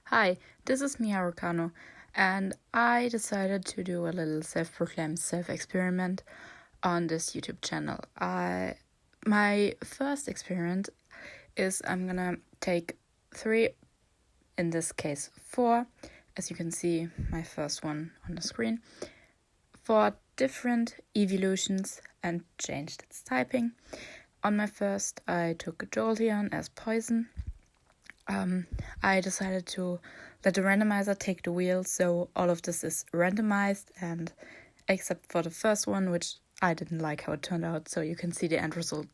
Hi, this is Mia Rocano, and I decided to do a little self-proclaimed self-experiment on this YouTube channel. My first experiment is I'm gonna take 3, in this case 4, as you can see my first one on the screen, 4 different Eeveelotions and changed its typing. On my first, I took a Jolteon as poison. I decided to let the randomizer take the wheel, so all of this is randomized, and except for the first one, which I didn't like how it turned out, so you can see the end result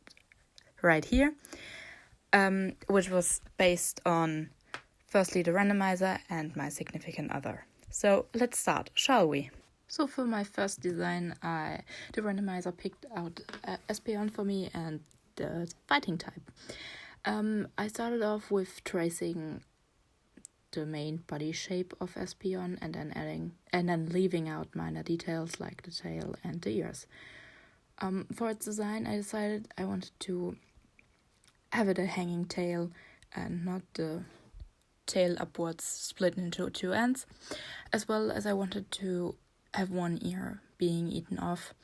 right here, which was based on firstly the randomizer and my significant other. So let's start, shall we? So for my first design, the randomizer picked out Espeon for me and the fighting type. I started off with tracing the main body shape of Espeon and then leaving out minor details like the tail and the ears. For its design, I decided I wanted to have it a hanging tail and not the tail upwards split into 2 ends, as well as I wanted to have one ear being eaten off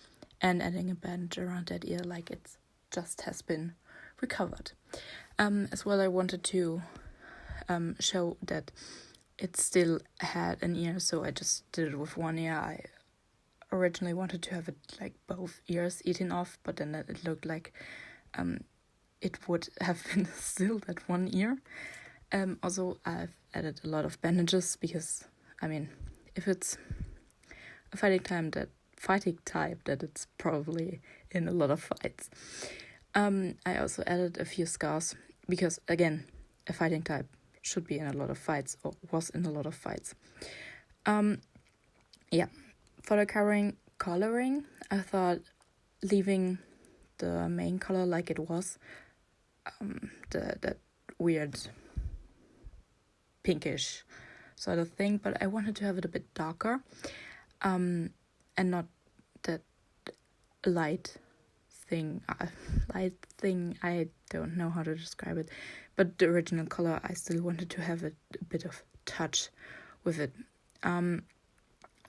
and adding a bandage around that ear like it just has been recovered. As well, I wanted to show that it still had an ear, so I just did it with one ear. I originally wanted to have it like both ears eaten off, but then it looked like it would have been still that one ear. Also, I've added a lot of bandages because, I mean, if it's a fighting type that it's probably in a lot of fights. I also added a few scars because, again, a fighting type should be in a lot of fights or was in a lot of fights. For the coloring, I thought leaving the main color like it was, that weird pinkish sort of thing, but I wanted to have it a bit darker, and not that light thing. I don't know how to describe it, but the original color, I still wanted to have a bit of touch with it.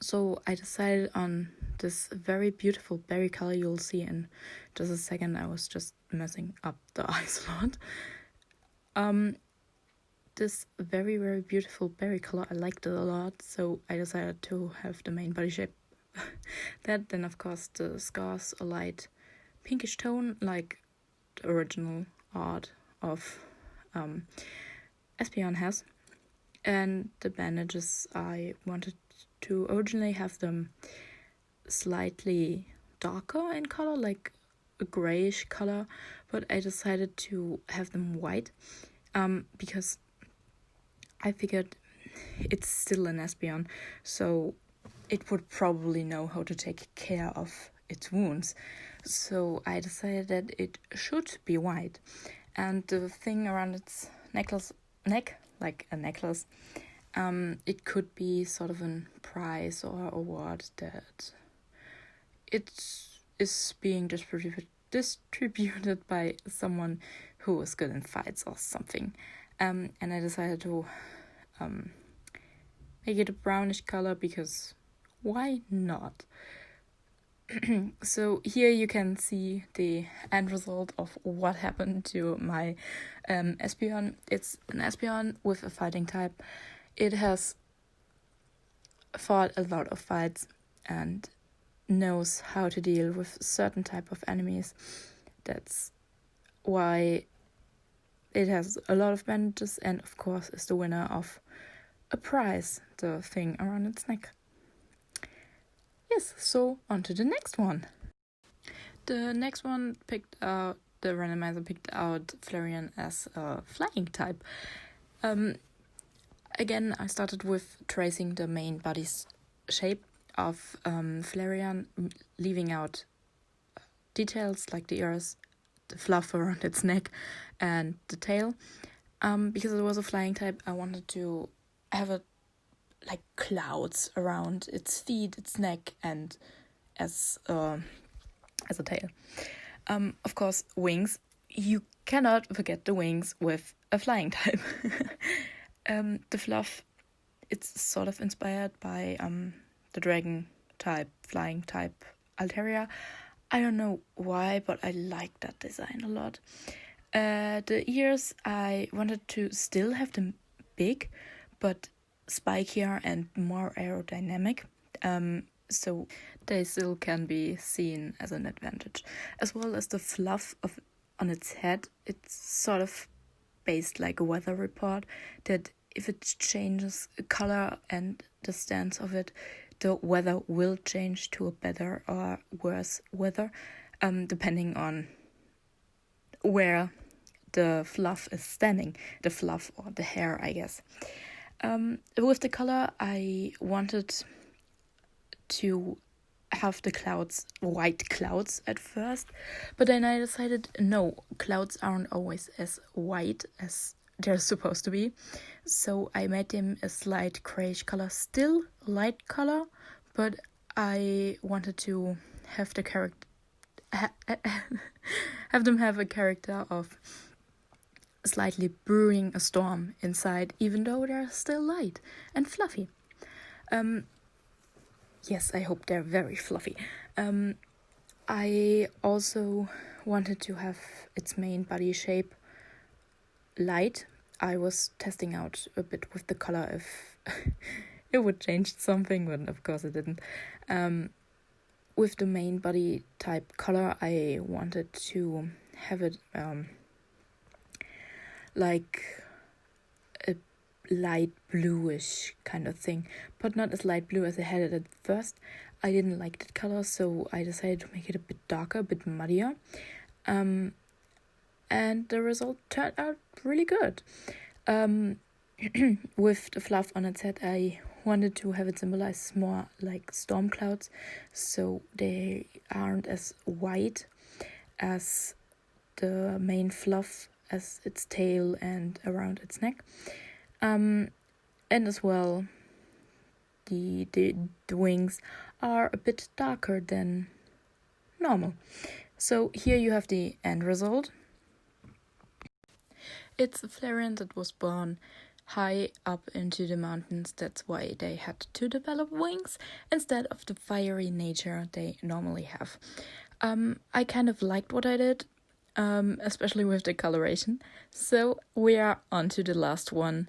So I decided on this very beautiful berry color. You'll see in just a second. I was just messing up the eyes a lot. This very, very beautiful berry color, I liked it a lot, so I decided to have the main body shape that. Then of course the scars, a light pinkish tone like the original art of Espeon has. And the bandages, I wanted to originally have them slightly darker in color, like a grayish color, but I decided to have them white because I figured it's still an Espeon, so it would probably know how to take care of its wounds. So I decided that it should be white. And the thing around its neck, like a necklace, it could be sort of a prize or award that it is being distributed by someone who is good in fights or something. And I decided to make it a brownish color because why not? So here you can see the end result of what happened to my Espeon. It's an Espeon with a fighting type. It has fought a lot of fights and knows how to deal with certain type of enemies. That's why it has a lot of bandages and of course is the winner of a prize, the thing around its neck. Yes, so on to the next one. The next one the randomizer picked out Flareon as a flying type. Again, I started with tracing the main body's shape of Flareon, leaving out details like the ears, the fluff around its neck, and the tail. Because it was a flying type, I wanted to have it like clouds around its feet, its neck, and as a tail. Of course, wings. You cannot forget the wings with a flying type. The fluff It's sort of inspired by the dragon type, flying type Altaria. I don't know why, but I like that design a lot. The ears, I wanted to still have them big, but spikier and more aerodynamic. So they still can be seen as an advantage. As well as the fluff on its head, it's sort of based like a weather report, that if it changes color and the stance of it, the weather will change to a better or worse weather, depending on where the fluff is standing, the fluff or the hair, I guess. With the color, I wanted to have the clouds white clouds at first, but then I decided no, clouds aren't always as white as they're supposed to be, so I made them a slight grayish color, still light color, but I wanted to have the character have them have a character of slightly brewing a storm inside, even though they're still light and fluffy. Yes, I hope they're very fluffy. I also wanted to have its main body shape light. I was testing out a bit with the color if it would change something, but of course it didn't. With the main body type color, I wanted to have it like a light bluish kind of thing, but not as light blue as I had it at first. I didn't like that color, so I decided to make it a bit darker, a bit muddier. And the result turned out really good. With the fluff on its head, I wanted to have it symbolize more like storm clouds, so they aren't as white as the main fluff, as its tail and around its neck. And as well, the wings are a bit darker than normal. So here you have the end result. It's a Flareon that was born high up into the mountains. That's why they had to develop wings instead of the fiery nature they normally have. I kind of liked what I did, especially with the coloration. So we are on to the last one.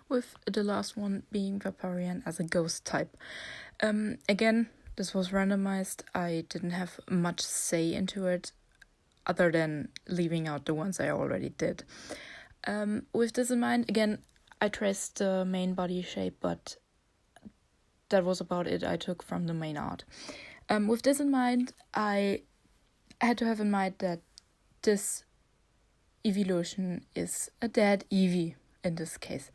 With the last one being Vaporeon as a ghost type. Again, this was randomized. I didn't have much say into it, other than leaving out the ones I already did. With this in mind, again, I traced the main body shape, but that was about it I took from the main art. With this in mind, I had to have in mind that this Eeveelotion is a dead Eevee in this case.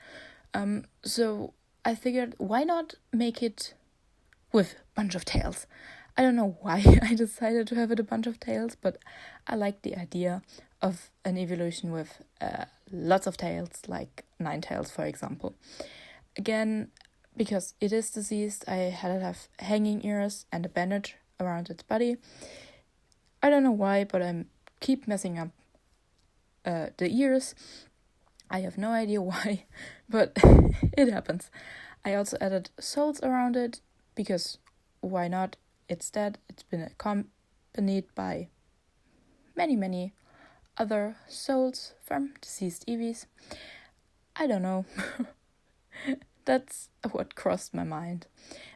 So I figured, why not make it with a bunch of tails? I don't know why I decided to have it a bunch of tails, but I like the idea of an Eeveelotion with lots of tails, like 9 tails, for example. Again, because it is diseased, I had it have hanging ears and a bandage around its body. I don't know why, but I keep messing up the ears. I have no idea why, but it happens. I also added soles around it, because why not? It's dead. It's been accompanied by many other souls from deceased Eevees. I don't know. That's what crossed my mind.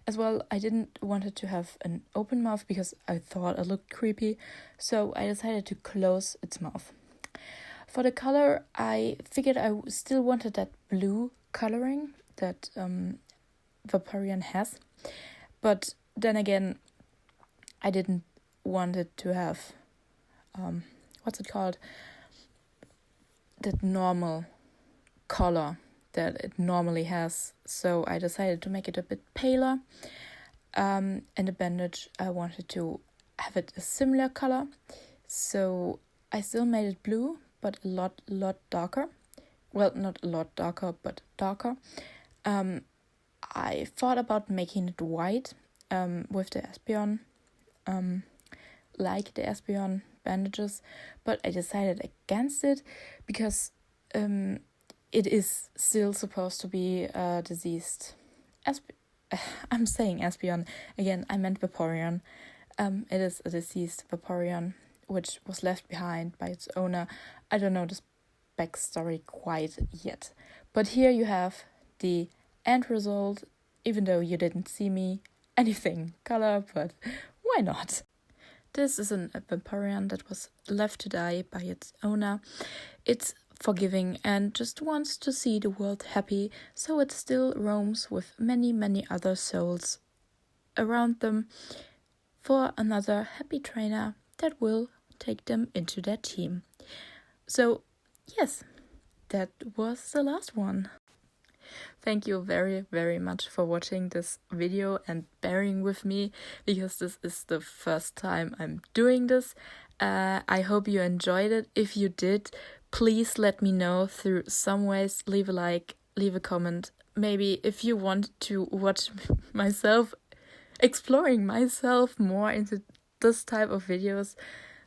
As well, I didn't want it to have an open mouth because I thought it looked creepy, so I decided to close its mouth. For the color, I figured I still wanted that blue coloring that Vaporeon has, but then again, I didn't want it to have, what's it called? That normal color that it normally has. So I decided to make it a bit paler. And the bandage, I wanted to have it a similar color. So I still made it blue, but a lot darker. Well, not a lot darker, but darker. I thought about making it white with the Espeon, like the Espeon bandages, but I decided against it because it is still supposed to be a diseased I'm saying Espeon again, I meant Vaporeon. It is a deceased Vaporeon which was left behind by its owner. I don't know this backstory quite yet, but here you have the end result, even though you didn't see me anything color, but why not? This is a Vaporeon that was left to die by its owner. It's forgiving and just wants to see the world happy, so it still roams with many other souls around them for another happy trainer that will take them into their team. So yes, that was the last one. Thank you very much for watching this video and bearing with me, because this is the first time I'm doing this. I hope you enjoyed it. If you did, please let me know through some ways. Leave a like, leave a comment. Maybe if you want to watch myself exploring myself more into this type of videos,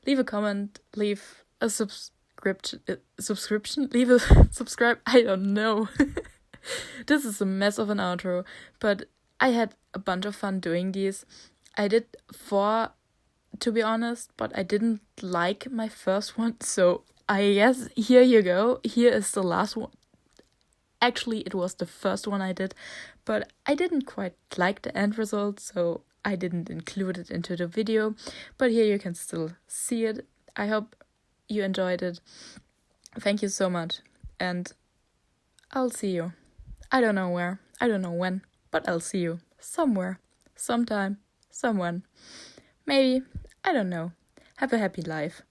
leave a comment, leave a subscription, leave a subscribe, I don't know. This is a mess of an outro, but I had a bunch of fun doing these. I did 4, to be honest, but I didn't like my first one, so I guess here you go. Here is the last one. Actually, it was the first one I did, but I didn't quite like the end result, so I didn't include it into the video. But here you can still see it. I hope you enjoyed it. Thank you so much, and I'll see you. I don't know where, I don't know when, but I'll see you somewhere, sometime, someone. Maybe, I don't know. Have a happy life.